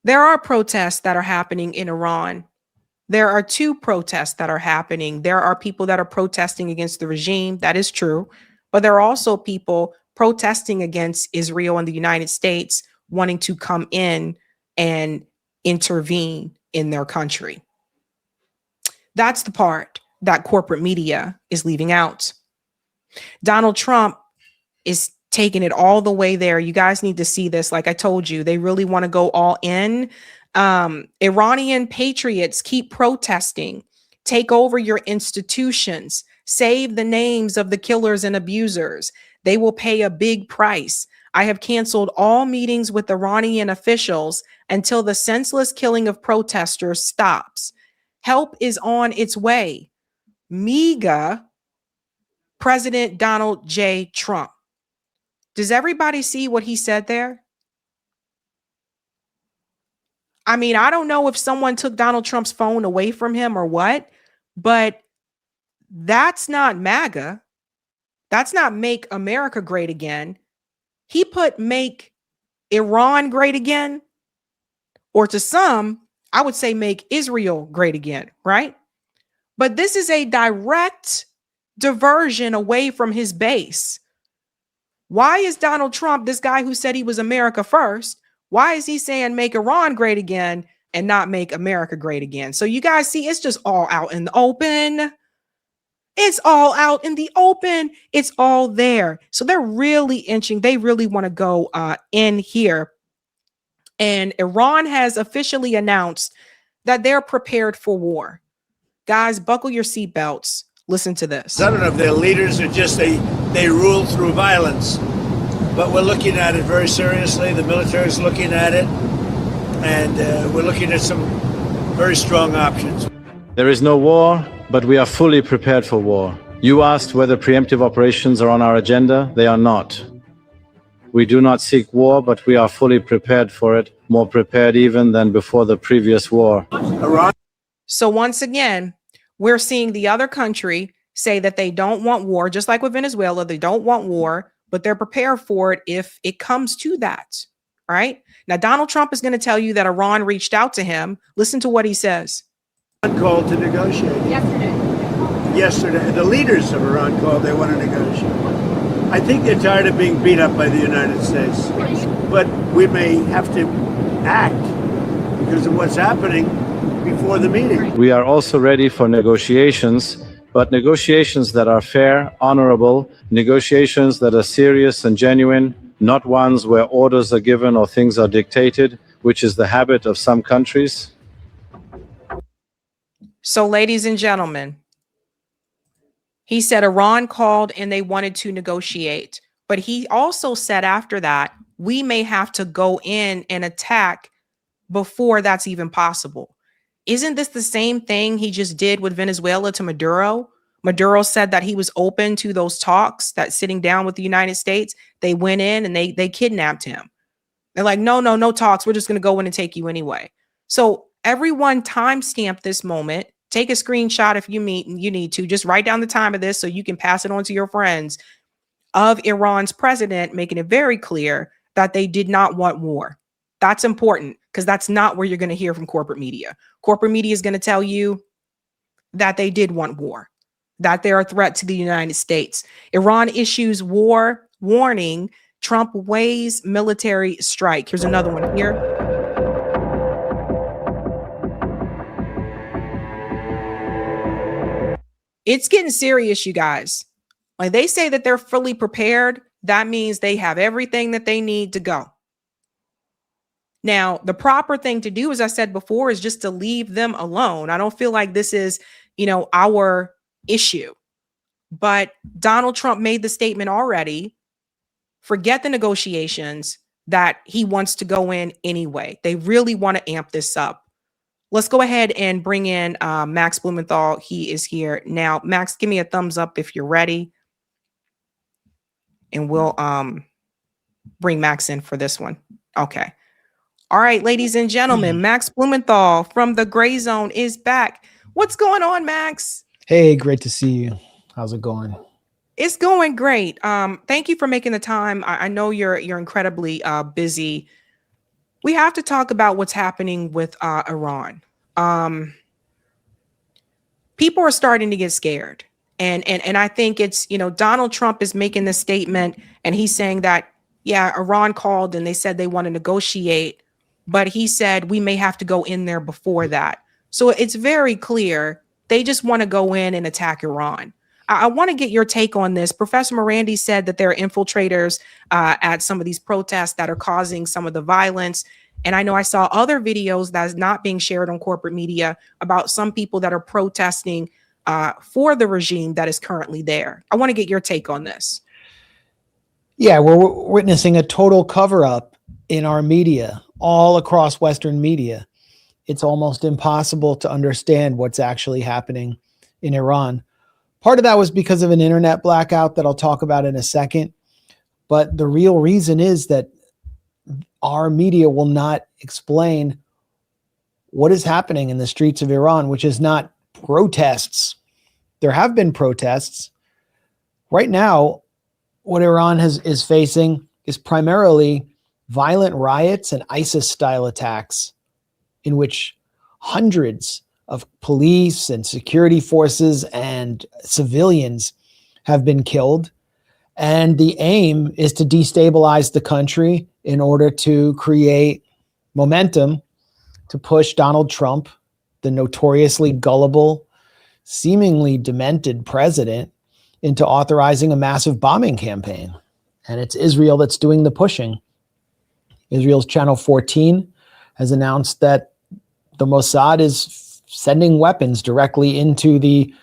There are protests that are happening in Iran. There are two protests that are happening. There are people that are protesting against the regime. That is true. But there are also people protesting against Israel and the United States wanting to come in and intervene in their country. That's the part that corporate media is leaving out. Donald Trump is taking it all the way there. You guys need to see this. Like I told you, they really want to go all in. Iranian patriots keep protesting, take over your institutions, save the names of the killers and abusers. They will pay a big price. I have canceled all meetings with Iranian officials until the senseless killing of protesters stops. Help is on its way. MEGA President Donald J. Trump. Does everybody see what he said there? I mean, I don't know if someone took Donald Trump's phone away from him or what, but that's not MAGA. That's not Make America Great Again. He put Make Iran Great Again, or to some, I would say Make Israel Great Again, right? But this is a direct diversion away from his base. Why is Donald Trump, this guy who said he was America first, why is he saying Make Iran Great Again and not Make America Great Again? So you guys see, it's just all out in the open. It's all out in the open. It's all there. So they're really inching. They really want to go in here. And Iran has officially announced that they're prepared for war. Guys, buckle your seatbelts. Listen to this. I don't know if their leaders are just they rule through violence, but we're looking at it very seriously. The military is looking at it, and we're looking at some very strong options. There is no war, but we are fully prepared for war. You asked whether preemptive operations are on our agenda. They are not. We do not seek war, but we are fully prepared for it, more prepared even than before the previous war. Iran. So once again, we're seeing the other country say that they don't want war, just like with Venezuela, they don't want war, but they're prepared for it if it comes to that, right? Now, Donald Trump is going to tell you that Iran reached out to him. Listen to what he says. Called to negotiate. Yesterday, the leaders of Iran called, they want to negotiate. I think they're tired of being beat up by the United States, but we may have to act because of what's happening before the meeting. We are also ready for negotiations, but negotiations that are fair, honorable, negotiations that are serious and genuine, not ones where orders are given or things are dictated, which is the habit of some countries. So, ladies and gentlemen, he said Iran called and they wanted to negotiate, but he also said after that, we may have to go in and attack before that's even possible. Isn't this the same thing he just did with Venezuela to Maduro? Maduro said that he was open to those talks, that sitting down with the United States. They went in and they kidnapped him. They're like, no talks. We're just going to go in and take you anyway. So everyone timestamp this moment. Take a screenshot if you need to. Just write down the time of this so you can pass it on to your friends, of Iran's president making it very clear that they did not want war. That's important because that's not where you're going to hear from corporate media. Corporate media is going to tell you that they did want war, that they're a threat to the United States. Iran issues war warning. Trump weighs military strike. Here's another one here. It's getting serious, you guys. Like they say that they're fully prepared. That means they have everything that they need to go. Now, the proper thing to do, as I said before, is just to leave them alone. I don't feel like this is, our issue. But Donald Trump made the statement already. Forget the negotiations, that he wants to go in anyway. They really want to amp this up. Let's go ahead and bring in Max Blumenthal. He is here now. Max, give me a thumbs up if you're ready. And we'll bring Max in for this one. Okay. All right, ladies and gentlemen, Max Blumenthal from the Gray Zone is back. What's going on, Max? Hey, great to see you. How's it going? It's going great. Thank you for making the time. I know you're incredibly busy. We have to talk about what's happening with Iran. People are starting to get scared. And I think it's, Donald Trump is making this statement and he's saying that, yeah, Iran called and they said they want to negotiate, but he said we may have to go in there before that. So it's very clear they just want to go in and attack Iran. I want to get your take on this. Professor Morandi said that there are infiltrators at some of these protests that are causing some of the violence. And I know I saw other videos that's not being shared on corporate media about some people that are protesting for the regime that is currently there. I want to get your take on this. Yeah, we're witnessing a total cover-up in our media, all across Western media. It's almost impossible to understand what's actually happening in Iran. Part of that was because of an internet blackout that I'll talk about in a second. But the real reason is that our media will not explain what is happening in the streets of Iran, which is not protests. There have been protests. Right now, what Iran is facing is primarily violent riots and ISIS-style attacks in which hundreds of police and security forces and civilians have been killed. And the aim is to destabilize the country in order to create momentum to push Donald Trump, the notoriously gullible, seemingly demented president, into authorizing a massive bombing campaign. And it's Israel that's doing the pushing. Israel's Channel 14 has announced that the Mossad is sending weapons directly into the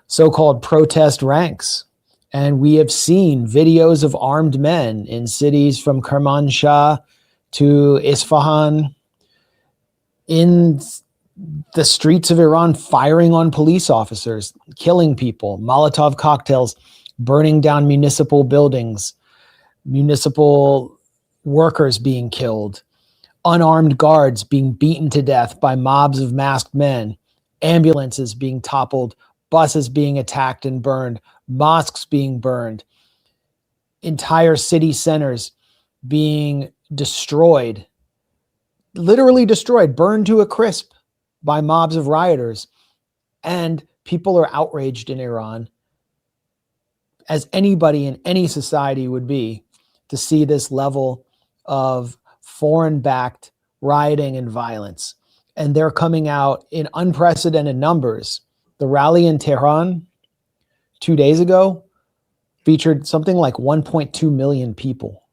so-called protest ranks. And we have seen videos of armed men in cities from Kermanshah to Isfahan in the streets of Iran, firing on police officers, killing people, Molotov cocktails, burning down municipal buildings, municipal workers being killed, unarmed guards being beaten to death by mobs of masked men, ambulances being toppled, buses being attacked and burned, mosques being burned, entire city centers being destroyed, literally destroyed, burned to a crisp by mobs of rioters. And people are outraged in Iran, as anybody in any society would be, to see this level of foreign-backed rioting and violence. And they're coming out in unprecedented numbers. The rally in Tehran 2 days ago featured something like 1.2 million people.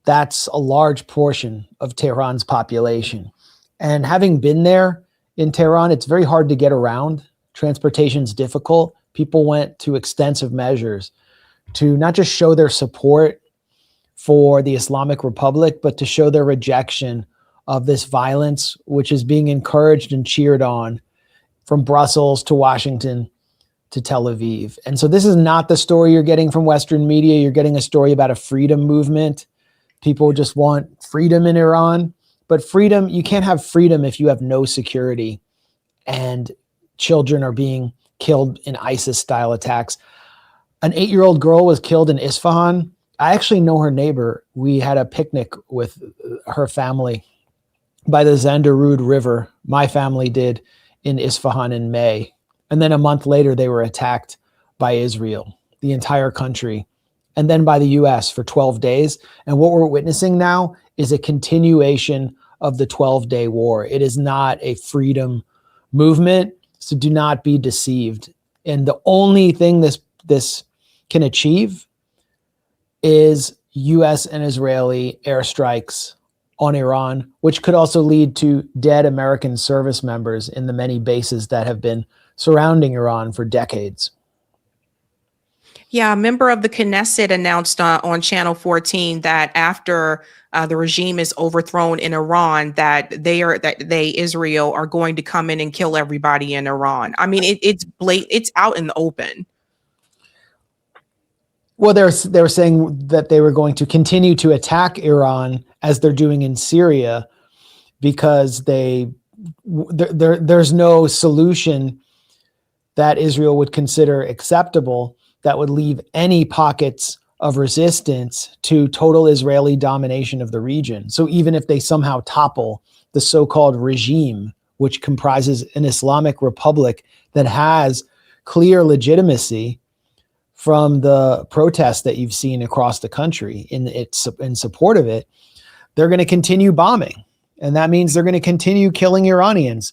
That's a large portion of Tehran's population. And having been there in Tehran, it's very hard to get around. Transportation's difficult. People went to extensive measures to not just show their support for the Islamic Republic, but to show their rejection of this violence, which is being encouraged and cheered on from Brussels to Washington to Tel Aviv. And so this is not the story you're getting from Western media. You're getting a story about a freedom movement. People just want freedom in Iran. But freedom, you can't have freedom if you have no security and children are being killed in ISIS-style attacks. An 8-year-old girl was killed in Isfahan. I actually know her neighbor. We had a picnic with her family by the Zandarud River. My family did in Isfahan in May. And then a month later, they were attacked by Israel, the entire country, and then by the US for 12 days. And what we're witnessing now is a continuation of the 12-day war. It is not a freedom movement, so do not be deceived. And the only thing this can achieve is US and Israeli airstrikes on Iran, which could also lead to dead American service members in the many bases that have been surrounding Iran for decades. Yeah, a member of the Knesset announced on Channel 14 that after the regime is overthrown in Iran, that Israel are going to come in and kill everybody in Iran. I mean, it's blatant. It's out in the open. Well, they were saying that they were going to continue to attack Iran as they're doing in Syria, because there's no solution that Israel would consider acceptable that would leave any pockets of resistance to total Israeli domination of the region. So even if they somehow topple the so-called regime, which comprises an Islamic republic that has clear legitimacy from the protests that you've seen across the country in support of it, they're going to continue bombing. And that means they're going to continue killing Iranians.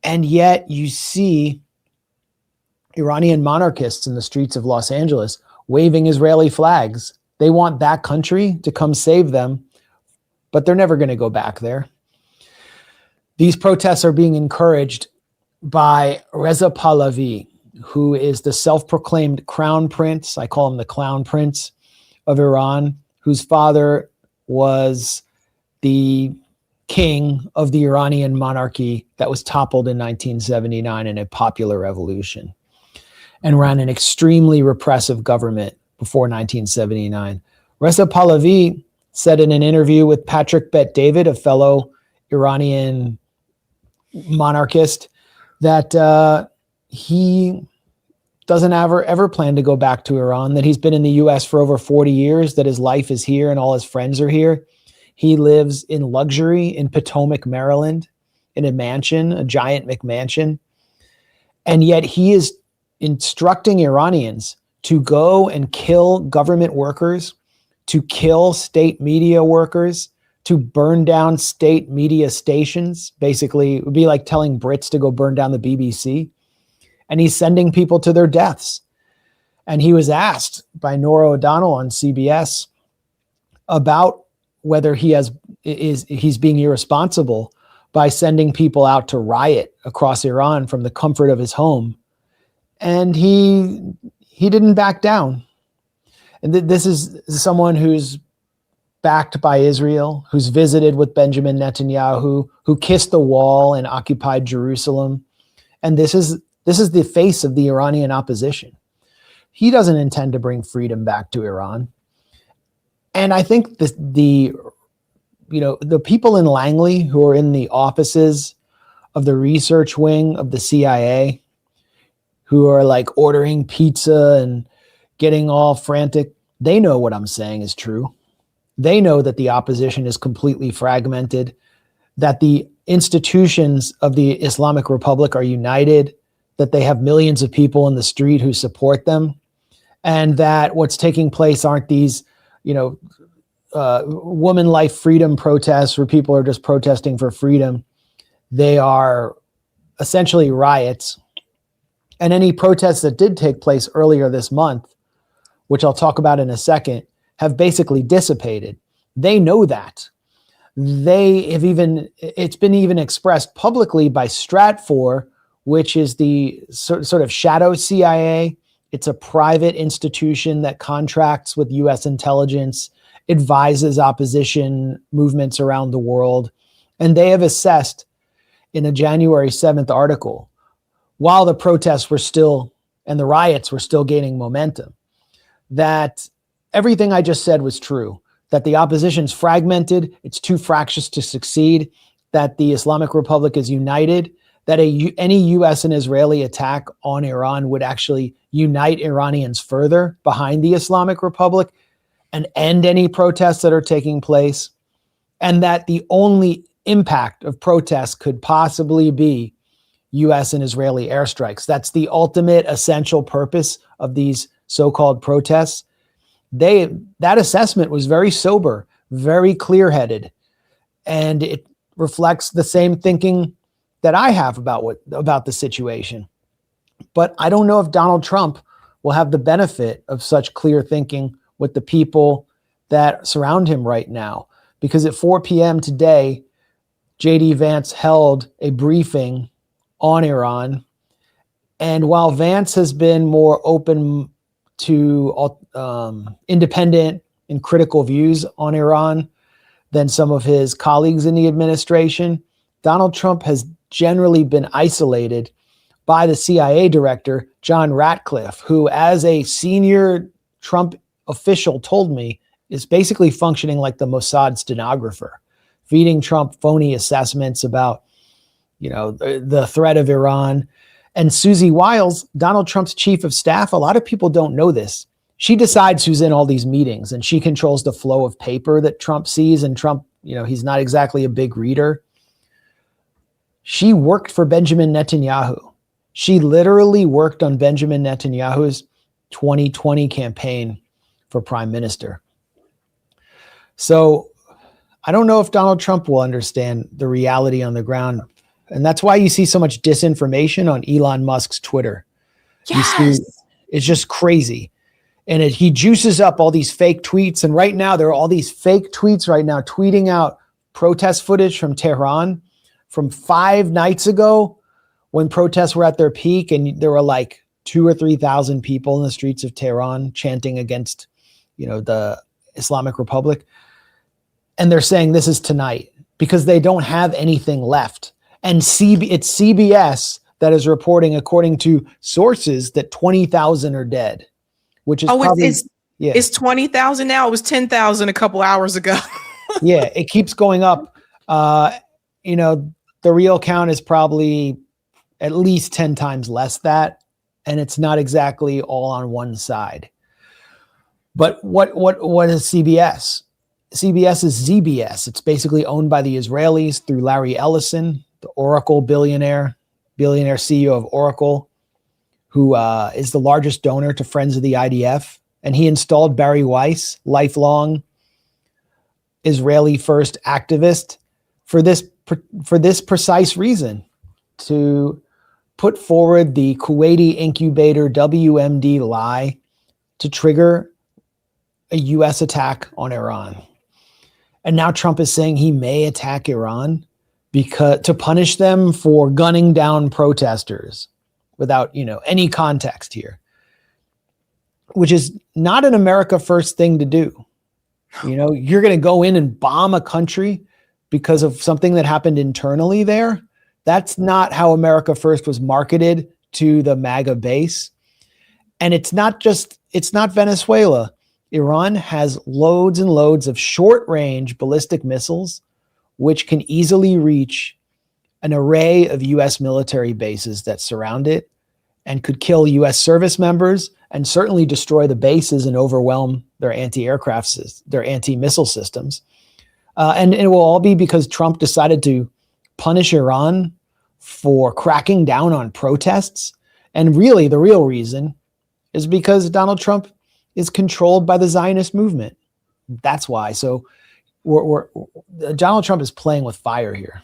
And yet you see Iranian monarchists in the streets of Los Angeles waving Israeli flags. They want that country to come save them, but they're never going to go back there. These protests are being encouraged by Reza Pahlavi, who is the self-proclaimed crown prince. I call him the clown prince of Iran, whose father was the king of the Iranian monarchy that was toppled in 1979 in a popular revolution and ran an extremely repressive government before 1979. Reza Pahlavi said in an interview with Patrick Bet-David, a fellow Iranian monarchist, that he doesn't ever plan to go back to Iran, that he's been in the US for over 40 years, that his life is here and all his friends are here. He lives in luxury in Potomac, Maryland, in a mansion, a giant McMansion. And yet he is instructing Iranians to go and kill government workers, to kill state media workers, to burn down state media stations. Basically, it would be like telling Brits to go burn down the BBC. And he's sending people to their deaths. And he was asked by Norah O'Donnell on CBS about whether he's being irresponsible by sending people out to riot across Iran from the comfort of his home. And he didn't back down. And this is someone who's backed by Israel, who's visited with Benjamin Netanyahu, who kissed the wall and occupied Jerusalem. And this is the face of the Iranian opposition. He doesn't intend to bring freedom back to Iran. And I think the people in Langley who are in the offices of the research wing of the CIA, who are like ordering pizza and getting all frantic, they know what I'm saying is true. They know that the opposition is completely fragmented, that the institutions of the Islamic Republic are united, that they have millions of people in the street who support them, and that what's taking place aren't these, woman life freedom protests where people are just protesting for freedom. They are essentially riots. And any protests that did take place earlier this month, which I'll talk about in a second, have basically dissipated. They know that. It's been even expressed publicly by Stratfor, which is the sort of shadow CIA. It's a private institution that contracts with US intelligence, advises opposition movements around the world. And they have assessed in a January 7th article, while the protests were still and the riots were still gaining momentum, that everything I just said was true, that the opposition's fragmented, it's too fractious to succeed, that the Islamic Republic is united, that any US and Israeli attack on Iran would actually unite Iranians further behind the Islamic Republic and end any protests that are taking place, and that the only impact of protests could possibly be US and Israeli airstrikes. That's the ultimate essential purpose of these so-called protests. That assessment was very sober, very clear-headed, and it reflects the same thinking that I have about the situation. But I don't know if Donald Trump will have the benefit of such clear thinking with the people that surround him right now. Because at 4 p.m. today, J.D. Vance held a briefing on Iran. And while Vance has been more open to independent and critical views on Iran than some of his colleagues in the administration, Donald Trump has generally been isolated by the CIA director, John Ratcliffe, who, as a senior Trump official told me, is basically functioning like the Mossad stenographer, feeding Trump phony assessments about, the threat of Iran. And Susie Wiles, Donald Trump's chief of staff, a lot of people don't know this. she decides who's in all these meetings, and she controls the flow of paper that Trump sees. And Trump, he's not exactly a big reader. She worked for Benjamin Netanyahu. She literally worked on Benjamin Netanyahu's 2020 campaign for prime minister. So I don't know if Donald Trump will understand the reality on the ground. And that's why you see so much disinformation on Elon Musk's Twitter. Yes. It's just crazy. And he juices up all these fake tweets. And right now, there are all these fake tweets right now tweeting out protest footage from Tehran from 5 nights ago when protests were at their peak. And there were like 2,000 or 3,000 people in the streets of Tehran chanting against, the Islamic Republic. And they're saying this is tonight because they don't have anything left. And it's CBS that is reporting, according to sources, that 20,000 are dead, which is probably, it's 20,000 now. It was 10,000 a couple hours ago. Yeah, it keeps going up. The real count is probably at least 10 times less that, and it's not exactly all on one side. But what is CBS? CBS is ZBS. It's basically owned by the Israelis through Larry Ellison, the Oracle billionaire CEO of Oracle, who is the largest donor to Friends of the IDF. And he installed Barry Weiss, lifelong Israeli first activist, for this precise reason, to put forward the Kuwaiti incubator WMD lie to trigger a U.S. attack on Iran. And now Trump is saying he may attack Iran to punish them for gunning down protesters without, any context here, which is not an America first thing to do. You're going to go in and bomb a country because of something that happened internally there. That's not how America first was marketed to the MAGA base. And it's not Venezuela. Iran has loads and loads of short-range ballistic missiles, which can easily reach an array of U.S. military bases that surround it and could kill U.S. service members and certainly destroy the bases and overwhelm their anti-aircraft, their anti-missile systems. And it will all be because Trump decided to punish Iran for cracking down on protests. And really, the real reason is because Donald Trump is controlled by the Zionist movement. That's why. So Donald Trump is playing with fire here.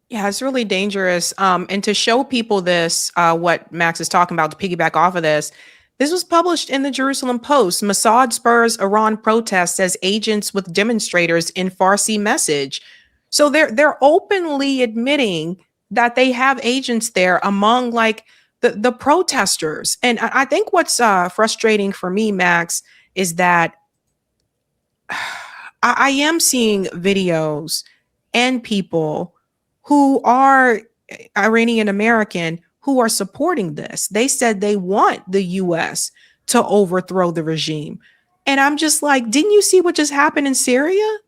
Yeah, it's really dangerous. And to show people this, what Max is talking about, to piggyback off of this was published in the Jerusalem Post. Mossad spurs Iran protests as agents with demonstrators in Farsi message. So they're openly admitting that they have agents there among the protesters. And I think what's frustrating for me, Max, is that I am seeing videos and people who are Iranian American who are supporting this. They said they want the U.S. to overthrow the regime. And I'm just like, didn't you see what just happened in Syria?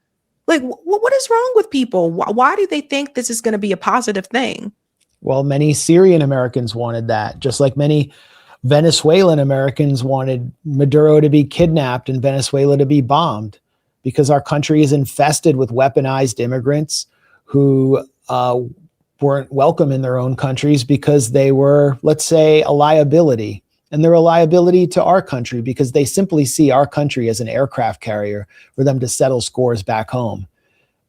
Like, what is wrong with people? Why do they think this is going to be a positive thing? Well, many Syrian Americans wanted that, just like many Venezuelan Americans wanted Maduro to be kidnapped and Venezuela to be bombed, because our country is infested with weaponized immigrants who weren't welcome in their own countries because they were, let's say, a liability. And they're a liability to our country because they simply see our country as an aircraft carrier for them to settle scores back home.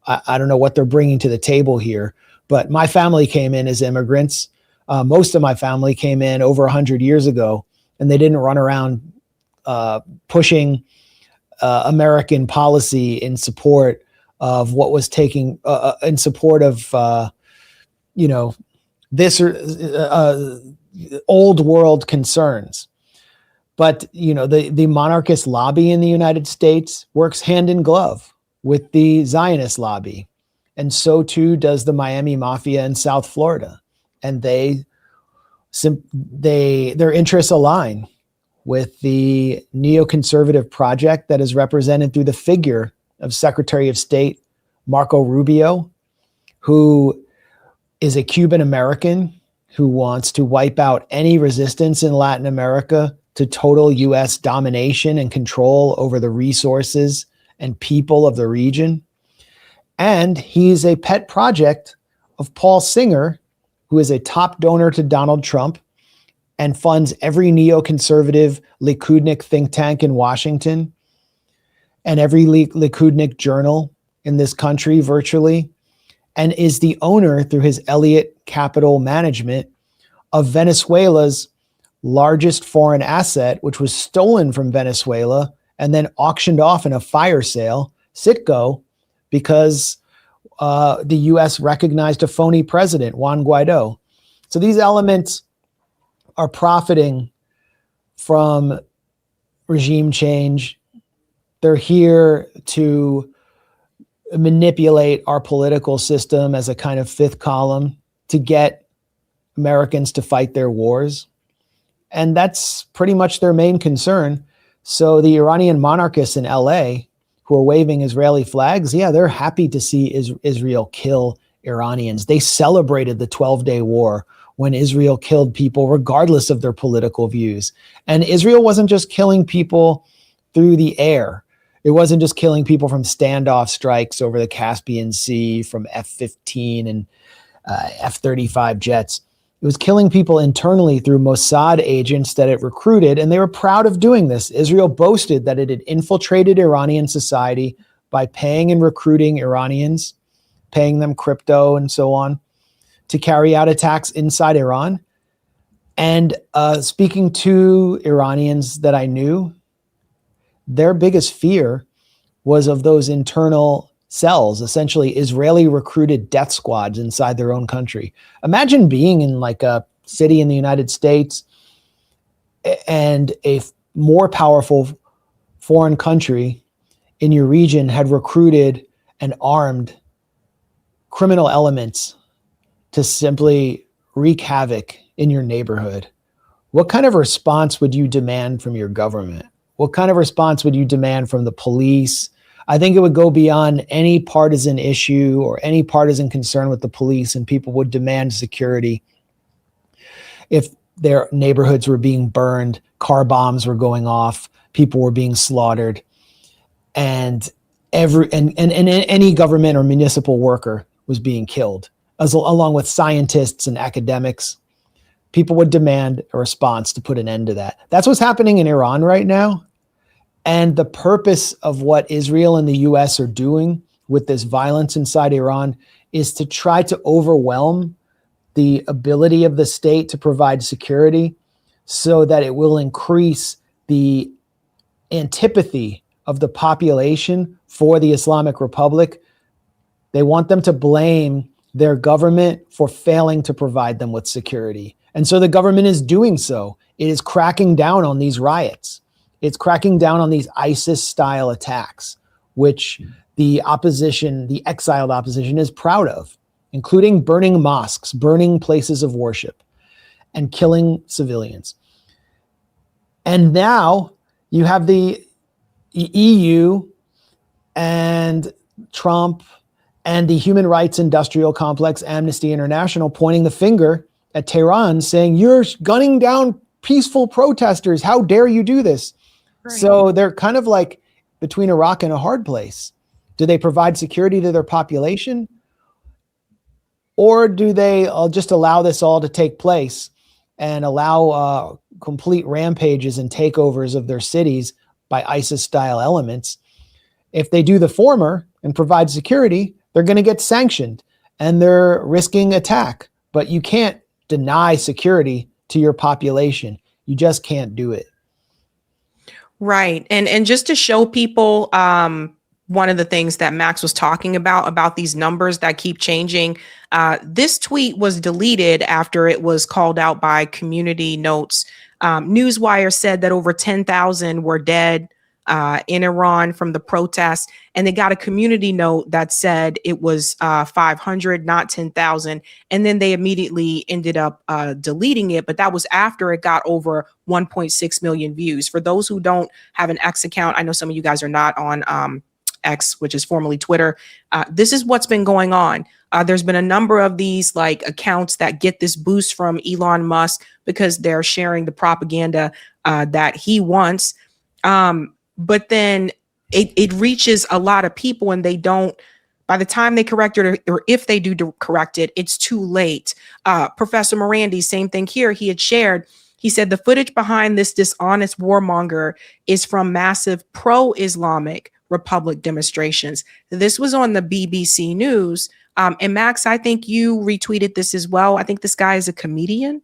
I don't know what they're bringing to the table here, but my family came in as immigrants. Most of my family came in over 100 years ago, and they didn't run around pushing American policy in support of what was taking, in support of, this old world concerns. But, the monarchist lobby in the United States works hand in glove with the Zionist lobby. And so too does the Miami Mafia in South Florida. And their interests align with the neoconservative project that is represented through the figure of Secretary of State Marco Rubio, who is a Cuban American who wants to wipe out any resistance in Latin America to total US domination and control over the resources and people of the region. And he's a pet project of Paul Singer, who is a top donor to Donald Trump and funds every neoconservative Likudnik think tank in Washington and every Likudnik journal in this country virtually, and is the owner through his Elliott Capital Management of Venezuela's largest foreign asset, which was stolen from Venezuela and then auctioned off in a fire sale, Citgo, because the US recognized a phony president, Juan Guaido. So these elements are profiting from regime change. They're here to manipulate our political system as a kind of fifth column to get Americans to fight their wars. And that's pretty much their main concern. So the Iranian monarchists in LA who are waving Israeli flags, yeah, they're happy to see Israel kill Iranians. They celebrated the 12-day war when Israel killed people regardless of their political views. And Israel wasn't just killing people through the air. It wasn't just killing people from standoff strikes over the Caspian Sea from F-15 and F-35 jets. It was killing people internally through Mossad agents that it recruited, and they were proud of doing this. Israel boasted that it had infiltrated Iranian society by paying and recruiting Iranians, paying them crypto and so on, to carry out attacks inside Iran. And speaking to Iranians that I knew, their biggest fear was of those internal cells, essentially Israeli recruited death squads inside their own country. Imagine being in like a city in the United States and a more powerful foreign country in your region had recruited and armed criminal elements to simply wreak havoc in your neighborhood. What kind of response would you demand from your government? What kind of response would you demand from the police? I think it would go beyond any partisan issue or any partisan concern with the police, and people would demand security. If their neighborhoods were being burned, car bombs were going off, people were being slaughtered, and any government or municipal worker was being killed, along with scientists and academics. People would demand a response to put an end to that. That's what's happening in Iran right now. And the purpose of what Israel and the US are doing with this violence inside Iran is to try to overwhelm the ability of the state to provide security so that it will increase the antipathy of the population for the Islamic Republic. They want them to blame their government for failing to provide them with security. And so the government is doing so. It is cracking down on these riots. It's cracking down on these ISIS-style attacks, which the opposition, the exiled opposition, is proud of, including burning mosques, burning places of worship, and killing civilians. And now you have the EU and Trump and the human rights industrial complex, Amnesty International, pointing the finger at Tehran, saying, you're gunning down peaceful protesters. How dare you do this? Right. So they're kind of like between a rock and a hard place. Do they provide security to their population? Or do they just allow this all to take place and allow complete rampages and takeovers of their cities by ISIS-style elements? If they do the former and provide security, they're going to get sanctioned and they're risking attack. But you can't deny security to your population. You just can't do it. Right. And just to show people, one of the things that Max was talking about these numbers that keep changing, this tweet was deleted after it was called out by Community Notes. Newswire said that over 10,000 were dead in Iran from the protests, and they got a community note that said it was 500, not 10,000. And then they immediately ended up deleting it. But that was after it got over 1.6 million views. For those who don't have an X account, I know some of you guys are not on X, which is formerly Twitter. This is what's been going on. There's been a number of these like accounts that get this boost from Elon Musk because they're sharing the propaganda that he wants. But then it reaches a lot of people and they don't, by the time they correct it, or if they do correct it, it's too late. Professor Morandi, same thing here. He had shared, he said the footage behind this dishonest warmonger is from massive pro-Islamic Republic demonstrations. This was on the BBC News. And Max, I think you retweeted this as well. I think this guy is a comedian.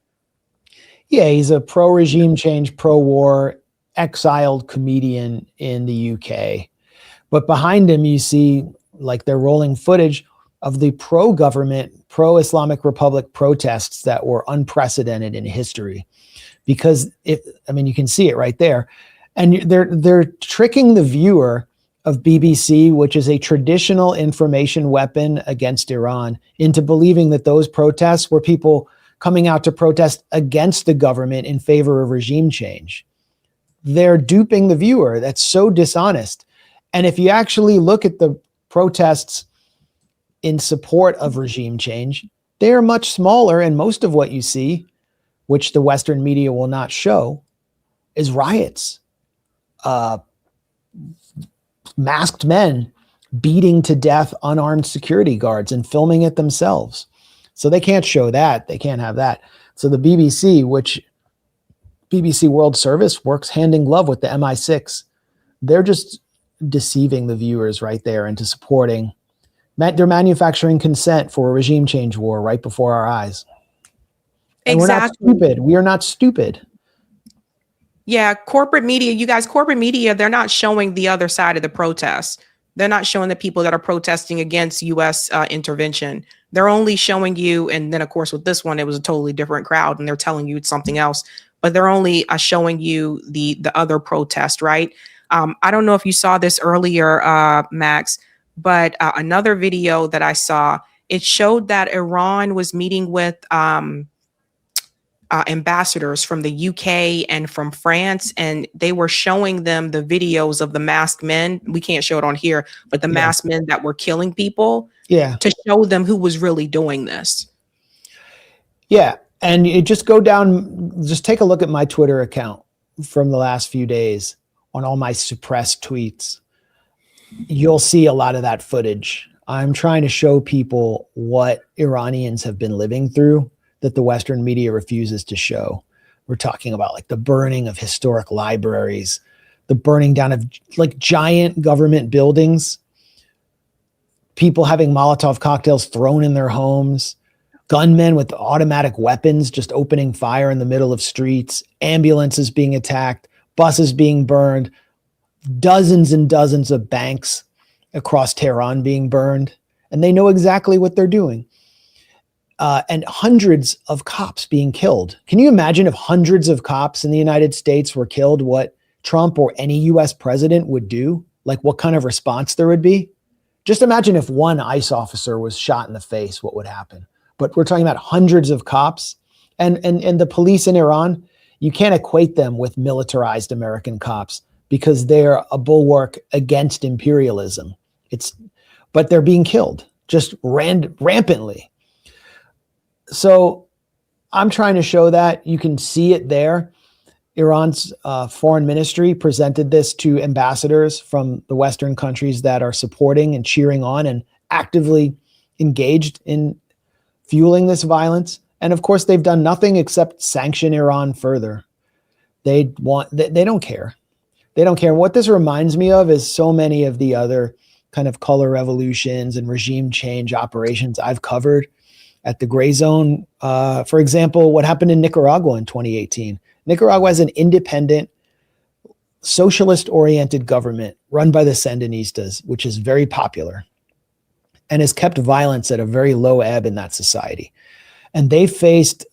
Yeah, he's a pro-regime change, pro-war, exiled comedian in the UK. But behind him, you see like they're rolling footage of the pro-government, pro-Islamic Republic protests that were unprecedented in history. Because you can see it right there. And they're tricking the viewer of BBC, which is a traditional information weapon against Iran, into believing that those protests were people coming out to protest against the government in favor of regime change. They're duping the viewer. That's so dishonest. And if you actually look at the protests in support of regime change, they are much smaller, and most of what you see, which the Western media will not show, is riots. Masked men beating to death unarmed security guards and filming it themselves. So they can't show that. They can't have that. So the BBC, which BBC World Service works hand in glove with the MI6, they're just deceiving the viewers right there into supporting. They're manufacturing consent for a regime change war right before our eyes. And Exactly. we're not stupid. We are not stupid. Yeah, corporate media, you guys, corporate media, they're not showing the other side of the protest. They're not showing the people that are protesting against U.S. Intervention. They're only showing you, and then of course with this one, it was a totally different crowd and they're telling you it's something else, but they're only showing you the other protest, right? I don't know if you saw this earlier, Max, but another video that I saw, it showed that Iran was meeting with ambassadors from the UK and from France, and they were showing them the videos of the masked men. We can't show it on here, but the masked men that were killing people, to show them who was really doing this. Yeah. And you just go down, just take a look at my Twitter account from the last few days on all my suppressed tweets. You'll see a lot of that footage. I'm trying to show people what Iranians have been living through that the Western media refuses to show. We're talking about like the burning of historic libraries, the burning down of like giant government buildings, people having Molotov cocktails thrown in their homes, gunmen with automatic weapons just opening fire in the middle of streets, ambulances being attacked, buses being burned, dozens and dozens of banks across Tehran being burned. And they know exactly what they're doing. And hundreds of cops being killed. Can you imagine if hundreds of cops in the United States were killed, what Trump or any US president would do? Like what kind of response there would be? Just imagine if one ICE officer was shot in the face, what would happen? But we're talking about hundreds of cops and the police in Iran. You can't equate them with militarized American cops because they're a bulwark against imperialism. But they're being killed just rampantly. So I'm trying to show that. You can see it there. Iran's foreign ministry presented this to ambassadors from the Western countries that are supporting and cheering on and actively engaged in fueling this violence. And of course, they've done nothing except sanction Iran further. They don't care. They don't care. What this reminds me of is so many of the other kind of color revolutions and regime change operations I've covered at the Gray Zone. For example, what happened in Nicaragua in 2018. Nicaragua has an independent, socialist-oriented government run by the Sandinistas, which is very popular and has kept violence at a very low ebb in that society. And they faced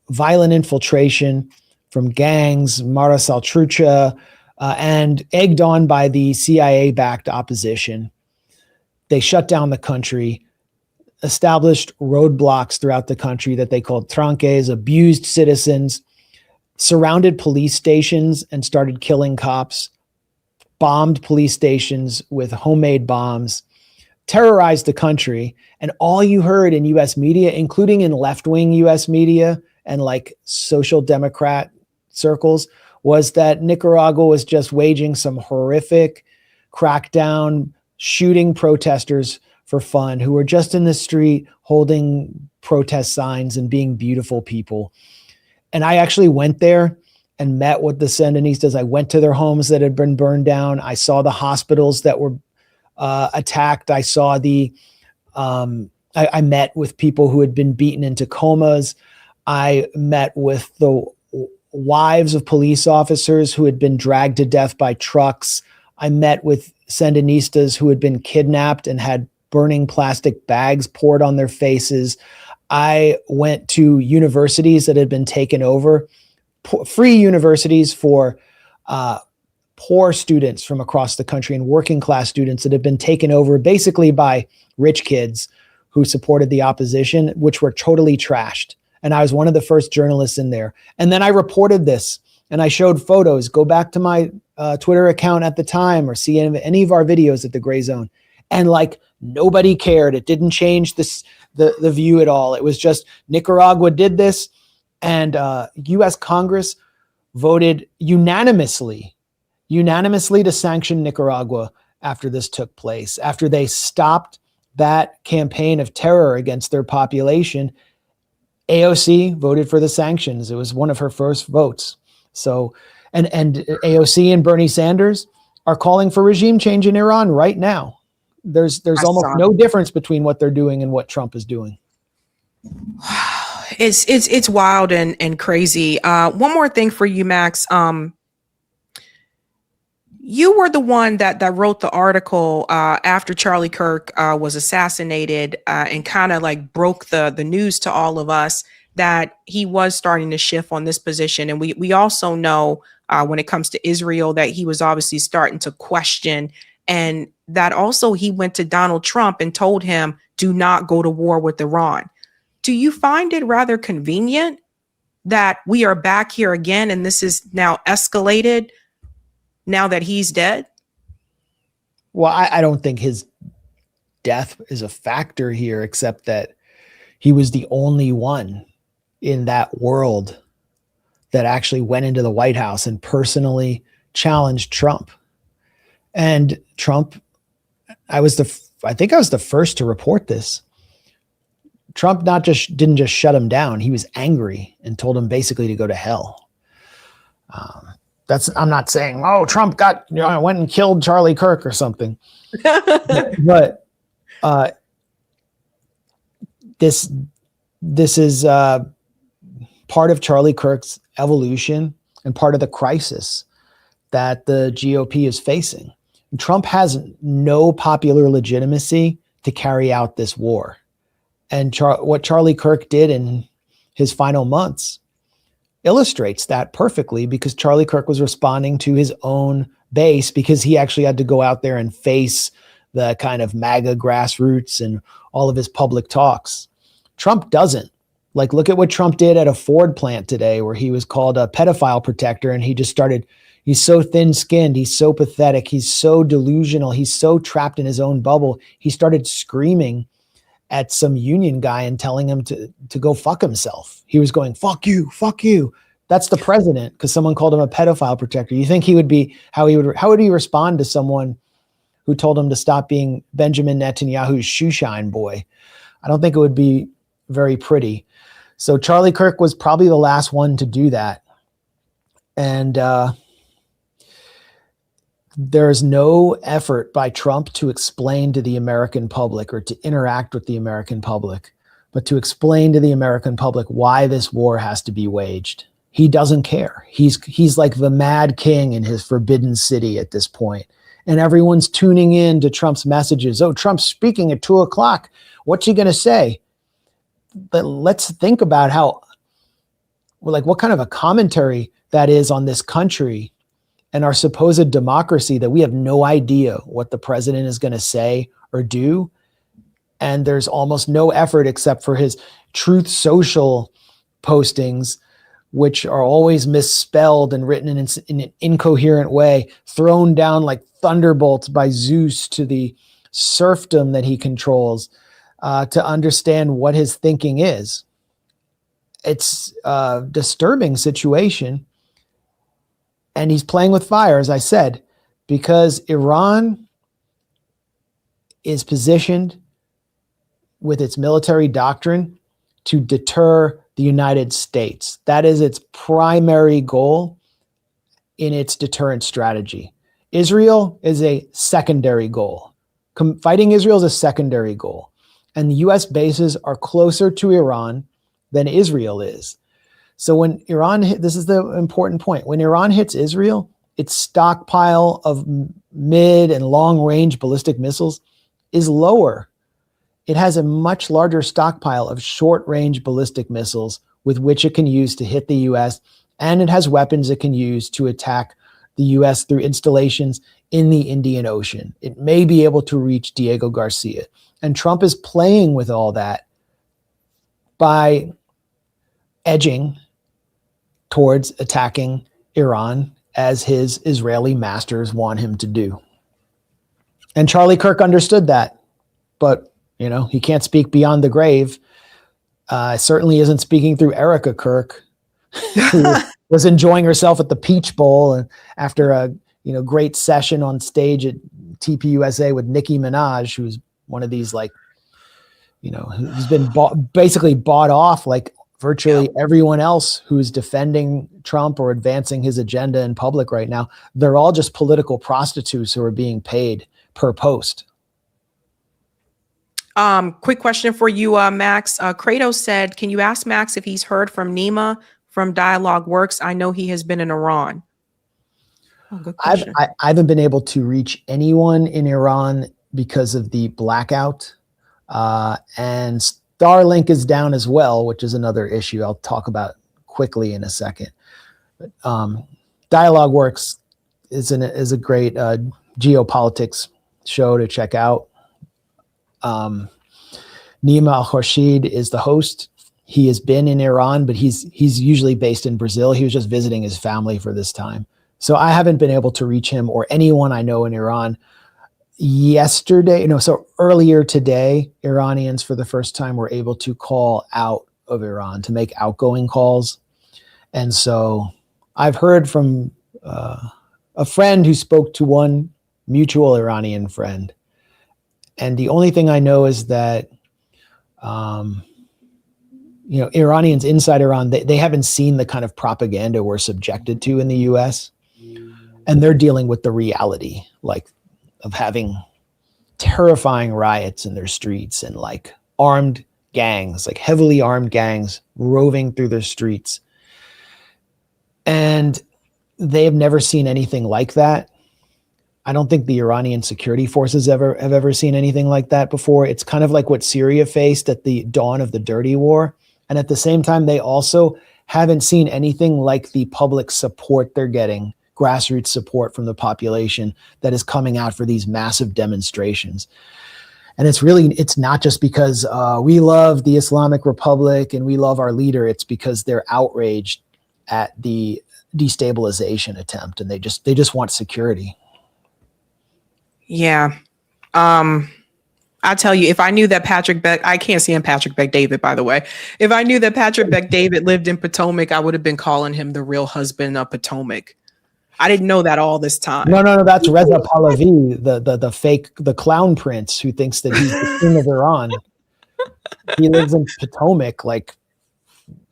violent infiltration from gangs, Mara Saltrucha, and egged on by the CIA-backed opposition. They shut down the country, established roadblocks throughout the country that they called tranques, abused citizens, surrounded police stations and started killing cops, bombed police stations with homemade bombs, terrorized the country. And all you heard in US media, including in left-wing US media and like social democrat circles, was that Nicaragua was just waging some horrific crackdown, shooting protesters for fun who were just in the street holding protest signs and being beautiful people. And I actually went there and met with the Sandinistas. I went to their homes that had been burned down. I saw the hospitals that were attacked. I saw I met with people who had been beaten into comas. I met with the wives of police officers who had been dragged to death by trucks. I met with Sandinistas who had been kidnapped and had burning plastic bags poured on their faces. I went to universities that had been taken over, free universities for poor students from across the country and working class students that had been taken over basically by rich kids who supported the opposition, which were totally trashed. And I was one of the first journalists in there. And then I reported this and I showed photos. Go back to my Twitter account at the time or see any of our videos at the Gray Zone. And like nobody cared. It didn't change the view at all. It was just Nicaragua did this, and US Congress voted unanimously to sanction Nicaragua after this took place, after they stopped that campaign of terror against their population. AOC voted for the sanctions. It was one of her first votes. So, and AOC and Bernie Sanders are calling for regime change in Iran right now. There's almost no difference between what they're doing and what Trump is doing. It's wild and crazy. One more thing for you, Max. You were the one that wrote the article after Charlie Kirk was assassinated and kind of like broke the news to all of us that he was starting to shift on this position. And we also know when it comes to Israel that he was obviously starting to question, and that also he went to Donald Trump and told him, do not go to war with Iran. Do you find it rather convenient that we are back here again and this is now escalated now that he's dead? Well, I don't think his death is a factor here, except that he was the only one in that world that actually went into the White House and personally challenged Trump. And Trump, I think I was the first to report this. Trump didn't just shut him down. He was angry and told him basically to go to hell. I'm not saying, oh, Trump went and killed Charlie Kirk or something. But this is part of Charlie Kirk's evolution and part of the crisis that the GOP is facing. Trump has no popular legitimacy to carry out this war. And what Charlie Kirk did in his final months illustrates that perfectly, because Charlie Kirk was responding to his own base because he actually had to go out there and face the kind of MAGA grassroots and all of his public talks. Trump doesn't. Like, look at what Trump did at a Ford plant today, where he was called a pedophile protector, and he just started, he's so thin-skinned, he's so pathetic, he's so delusional, he's so trapped in his own bubble. He started screaming at some union guy and telling him to go fuck himself. He was going, fuck you, fuck you. That's the president, because someone called him a pedophile protector. You think how would he respond to someone who told him to stop being Benjamin Netanyahu's shoeshine boy? I don't think it would be very pretty. So Charlie Kirk was probably the last one to do that. And there's no effort by Trump to explain to the American public or to interact with the American public, but to explain to the American public why this war has to be waged. He doesn't care. He's like the mad king in his forbidden city at this point. And everyone's tuning in to Trump's messages. Oh, Trump's speaking at 2:00. What's he going to say? But let's think about what kind of a commentary that is on this country and our supposed democracy, that we have no idea what the president is going to say or do. And there's almost no effort except for his Truth Social postings, which are always misspelled and written in an incoherent way, thrown down like thunderbolts by Zeus to the serfdom that he controls to understand what his thinking is. It's a disturbing situation. And he's playing with fire, as I said, because Iran is positioned with its military doctrine to deter the United States. That is its primary goal in its deterrent strategy. Israel is a secondary goal. Fighting Israel is a secondary goal. And the US bases are closer to Iran than Israel is. So when Iran this is the important point. When Iran hits Israel, its stockpile of mid and long range ballistic missiles is lower. It has a much larger stockpile of short range ballistic missiles with which it can use to hit the US, and it has weapons it can use to attack the US through installations in the Indian Ocean. It may be able to reach Diego Garcia. And Trump is playing with all that by edging towards attacking Iran as his Israeli masters want him to do. And Charlie Kirk understood that, but he can't speak beyond the grave. Certainly isn't speaking through Erica Kirk, who was enjoying herself at the Peach Bowl and after a great session on stage at TPUSA with Nicki Minaj, who's one of these who's been basically bought off like virtually everyone else who's defending Trump or advancing his agenda in public right now. They're all just political prostitutes who are being paid per post. Quick question for you, Max. Kratos said, can you ask Max if he's heard from Nima from Dialogue Works? I know he has been in Iran. Oh, good question. I haven't been able to reach anyone in Iran because of the blackout. And Starlink is down as well, which is another issue I'll talk about quickly in a second. But, Dialogue Works is a great geopolitics show to check out. Nima Al-Khorshid is the host. He has been in Iran, but he's usually based in Brazil. He was just visiting his family for this time. So I haven't been able to reach him or anyone I know in Iran. Earlier today, Iranians for the first time were able to call out of Iran to make outgoing calls. And so I've heard from a friend who spoke to one mutual Iranian friend. And the only thing I know is that, Iranians inside Iran, they haven't seen the kind of propaganda we're subjected to in the US. And they're dealing with the reality, of having terrifying riots in their streets and armed gangs, heavily armed gangs roving through their streets. And they have never seen anything like that. I don't think the Iranian security forces have ever seen anything like that before. It's kind of like what Syria faced at the dawn of the Dirty War. And at the same time, they also haven't seen anything like the public support they're getting, grassroots support from the population that is coming out for these massive demonstrations. And it's not just because we love the Islamic Republic and we love our leader. It's because they're outraged at the destabilization attempt and they just want security. Yeah. I tell you, if I knew that Patrick Beck, I can't stand Patrick Beck David, by the way. If I knew that Patrick Beck David lived in Potomac, I would have been calling him the real husband of Potomac. I didn't know that all this time. No. That's Reza Pahlavi, the fake, the clown prince who thinks that he's the king of Iran. He lives in Potomac. I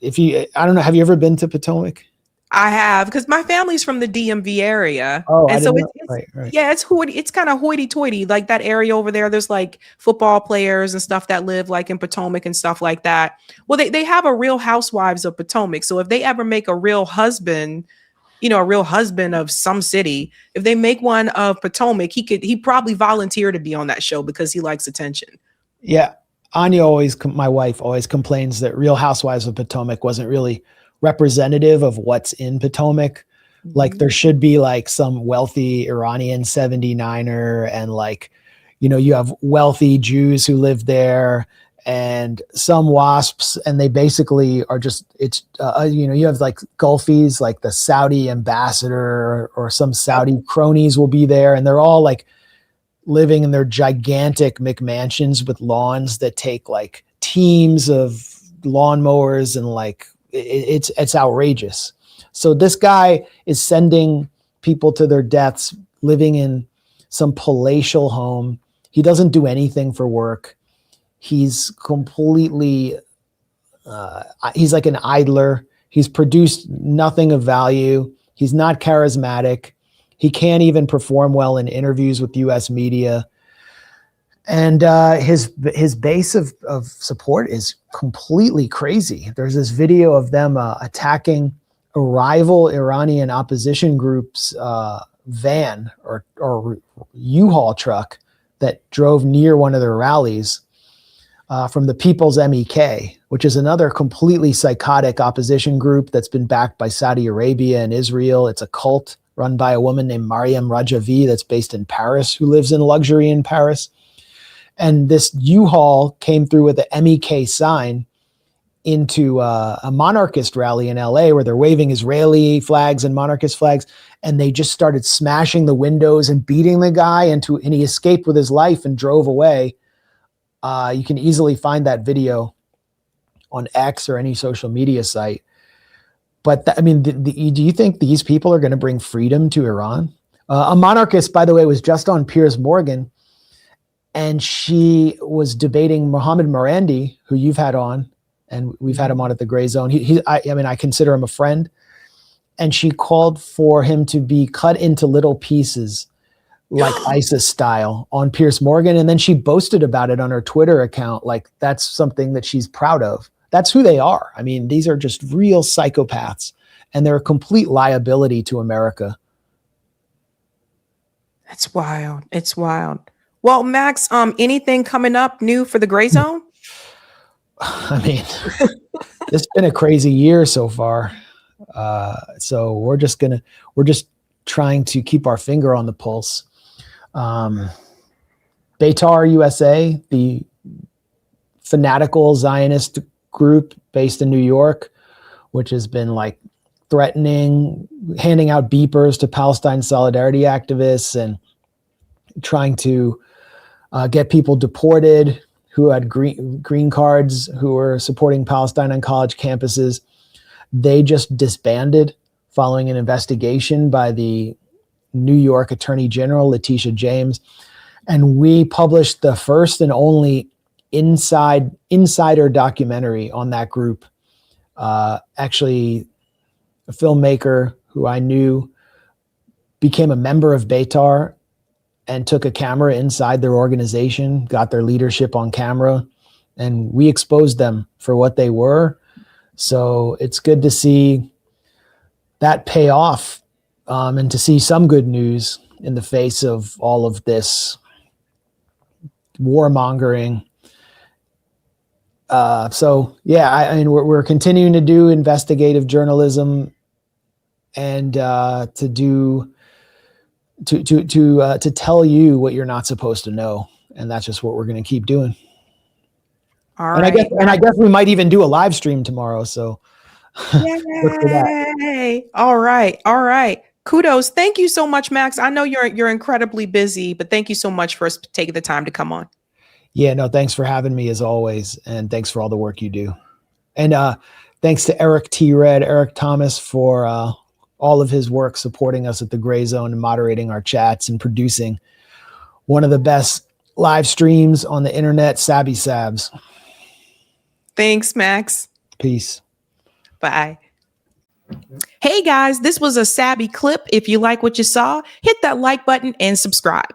don't know. Have you ever been to Potomac? I have, because my family's from the DMV area. Oh, and so it's right. Yeah, it's kind of hoity-toity. Like that area over there, there's football players and stuff that live in Potomac and stuff like that. Well, they have a Real Housewives of Potomac. So if they ever make a real husband, a real husband of some city, if they make one of Potomac, he probably volunteer to be on that show because he likes attention. Yeah. Anya my wife always complains that Real Housewives of Potomac wasn't really representative of what's in Potomac. Mm-hmm. There should be some wealthy Iranian 79er and you have wealthy Jews who live there and some WASPs, and they basically are just, you have Gulfies, the Saudi ambassador or some Saudi cronies will be there, and they're all living in their gigantic McMansions with lawns that take like teams of lawnmowers, and like it's outrageous. So this guy is sending people to their deaths living in some palatial home. He doesn't do anything for work. He's completely he's like an idler. He's produced nothing of value. He's not charismatic. He can't even perform well in interviews with US media. And his base of support is completely crazy. There's this video of them attacking a rival Iranian opposition group's van or U-Haul truck that drove near one of their rallies from the People's MEK, which is another completely psychotic opposition group that's been backed by Saudi Arabia and Israel. It's a cult run by a woman named Mariam Rajavi that's based in Paris, who lives in luxury in Paris. And this U-Haul came through with the MEK sign into a monarchist rally in LA where they're waving Israeli flags and monarchist flags. And they just started smashing the windows and beating the guy, and he escaped with his life and drove away. You can easily find that video on X or any social media site. But I mean, do you think these people are going to bring freedom to Iran? A monarchist, by the way, was just on Piers Morgan, and she was debating Mohammed Morandi, who you've had on, and we've had him on at the Gray Zone. I consider him a friend. And she called for him to be cut into little pieces like ISIS style on Piers Morgan. And then she boasted about it on her Twitter account. Like that's something that she's proud of. That's who they are. I mean, these are just real psychopaths, and they're a complete liability to America. That's wild. It's wild. Well, Max, anything coming up new for the Gray Zone? I mean, it's been a crazy year so far. So we're just trying to keep our finger on the pulse. Beitar USA, the fanatical Zionist group based in New York, which has been like threatening, handing out beepers to Palestine solidarity activists and trying to get people deported who had green cards, who were supporting Palestine on college campuses. They just disbanded following an investigation by the New York Attorney General, Letitia James. And we published the first and only insider documentary on that group. Actually, a filmmaker who I knew became a member of Beitar and took a camera inside their organization, got their leadership on camera, and we exposed them for what they were. So it's good to see that pay off, and to see some good news in the face of all of this warmongering. So yeah, I mean, we're continuing to do investigative journalism and to tell you what you're not supposed to know, and that's just what we're going to keep doing. All right. And I guess we might even do a live stream tomorrow. So look for that. All right. Kudos. Thank you so much, Max. I know you're incredibly busy, but thank you so much for taking the time to come on. Yeah, no, thanks for having me as always. And thanks for all the work you do. And thanks to Eric Thomas for all of his work supporting us at the Gray Zone and moderating our chats and producing one of the best live streams on the internet, Sabby Sabs. Thanks, Max. Peace. Bye. Hey guys, this was a Sabby clip. If you like what you saw, hit that like button and subscribe.